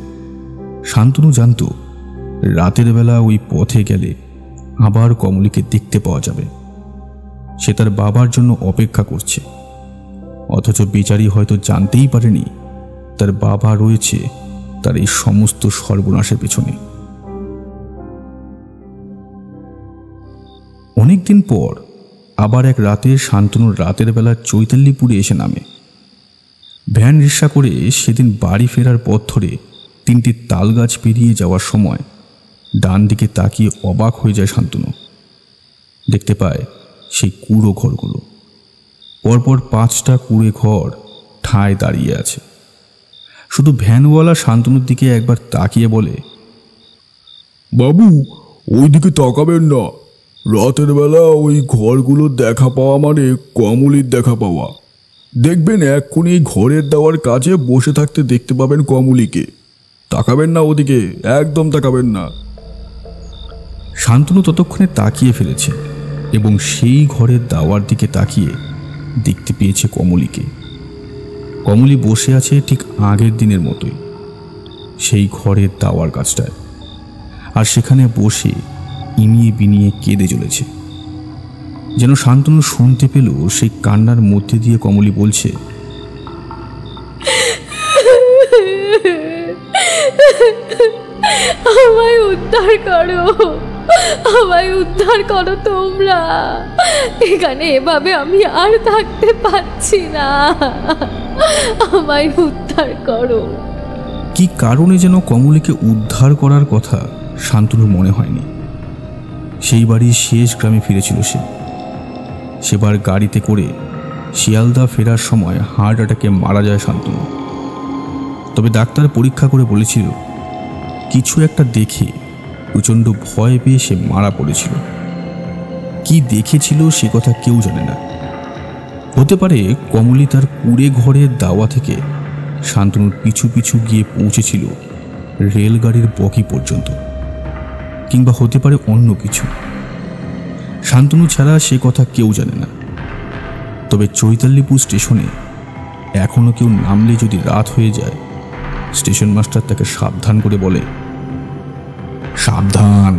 শান্তনু জানত রাতের বেলা ওই পথে গেলে আবার কমলিকে দেখতে পাওয়া যাবে। সে তার বাবার জন্য অপেক্ষা করছে, অথচ বেচারি হয়তো জানতেই পারেনি তার বাবা রয়েছে তার এই সমস্ত সর্বনাশের পেছনে। অনেকদিন পর আবার এক রাতে শান্তনুর রাতের বেলা চৈতালিপুরে এসে নামে। ভ্যান রিক্সা করে সেদিন বাড়ি ফেরার পথ ধরে 3টি তাল গাছ পেরিয়ে যাওয়ার সময় ডান দিকে তাকিয়ে অবাক হয়ে যায় শান্তনু। দেখতে পায় সেই কুঁড়ো ঘরগুলো, পরপর 5টা কুঁড়ে ঘর ঠায় দাঁড়িয়ে আছে। শুধু ভ্যানওয়ালা শান্তনুর দিকে একবার তাকিয়ে বলে, বাবু ওই দিকে তাকাবেন না, রাতের বেলা ওই ঘরগুলো দেখা পাওয়া মানে কমলির দেখা পাওয়া। দেখবেন এক্ষুনি এই ঘরের দেওয়ার কাছে বসে থাকতে দেখতে পাবেন কমলিকে। তাকাবেন না ওদিকে, একদম তাকাবেন না। শান্তনু ততক্ষণে তাকিয়ে ফেলেছে এবং সেই ঘরের দাওয়ার দিকে তাকিয়ে দেখতে পেয়েছে কমলিকে। কমলি বসে আছে ঠিক আগের দিনের মতোই সেই ঘরের দাওয়ার কাছটায়, আর সেখানে বসে ইনিয়ে বিনিয়ে কেঁদে চলেছে। যেন শান্তনু শুনতে পেল সেই কান্নার মধ্যে দিয়ে কমলি বলছে, আমায় উদ্ধার করো, আমায় উদ্ধার করো তোমরা, এখানে এভাবে আমি আর থাকতে পারছি না, আমায় উদ্ধার করো। কি কারণে যেন কমলিকে উদ্ধার করার কথা শান্তনুর মনে হয়নি। সেই বাড়ির শেষ গ্রামে ফিরেছিল সে। সেবার গাড়িতে করে শিয়ালদা ফেরার সময় হার্ট অ্যাটাকে মারা যায় শান্তনু। তবে ডাক্তার পরীক্ষা করে বলেছিল কিছু একটা দেখে প্রচণ্ড ভয় পেয়ে সে মারা পড়েছিল। কি দেখেছিল সে কথা কেউ জানে না। হতে পারে কমলি তার কুড়ে ঘরের দাওয়া থেকে শান্তনুর পিছু পিছু গিয়ে পৌঁছেছিল রেলগাড়ির বগি পর্যন্ত, কিংবা হতে পারে অন্য কিছু। শান্তনু ছাড়া সে কথা কেউ জানে না। তবে চৈতালিপুর স্টেশনে এখনো কেউ নামলে যদি রাত হয়ে যায়, স্টেশন মাস্টার তাকে সাবধান করে বলে, সাবধান,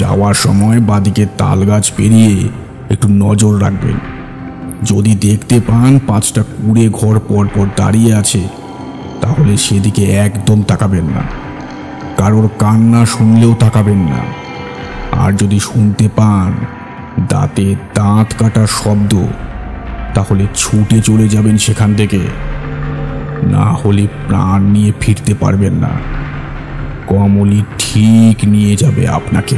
যাওয়ার সময় বাদিকে তাল গাছ পেরিয়ে একটু নজর রাখবেন। যদি দেখতে পান 5টা কুঁড়ে ঘর পরপর দাঁড়িয়ে আছে, তাহলে সেদিকে একদম তাকাবেন না। কারোর কান্না শুনলেও তাকাবেন না। আর যদি শুনতে পান দাঁতে দাঁত কাটার শব্দ, তাহলে ছুটে চলে যাবেন সেখান থেকে, না হলে প্রাণ নিয়ে ফিরতে পারবেন না। কমলি ঠিক নিয়ে যাবে আপনাকে।